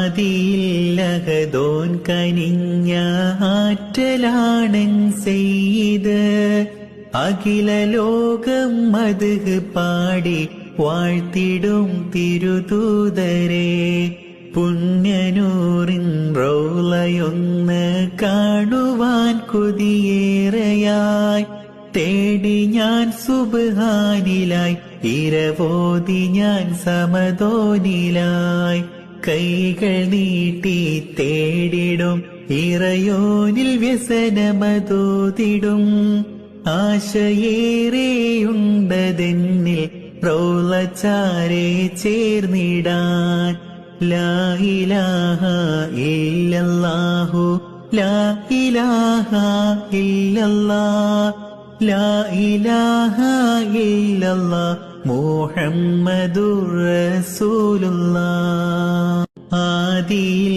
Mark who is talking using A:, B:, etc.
A: ആദിയില്ലഹദോൻ കനിഞ്ഞ ആറ്റലാണൻ സെയ്ത് അഖില ലോകം മദ്ഹ് പാടി വാഴ്ത്തിടും തിരുദൂതരെ പുണ്യനൂറിൻ റൗളയൊന്ന് കാണുവാൻ കൊതിയേറെയായി തേടി ഞാൻ സുബ്ഹാനിലായി ഇരവോതി ഞാൻ സമതോനിലായി കൈകൾ നീട്ടി തേടിടും ഇറയോനിൽ വ്യസനമതോതിടും ആശയേറെയുണ്ടതെന്നിൽ റൗളചാരെ ചേർന്നിടാൻ ലാ ഇലാഹ ഇല്ലല്ലാഹു ലാ ഇലാഹ ഇല്ലല്ലാഹ് ലാ ഇലാഹ ഇല്ലല്ലാഹ് മുഹമ്മദുർ റസൂലുള്ളാഹ് ആദിയിൽ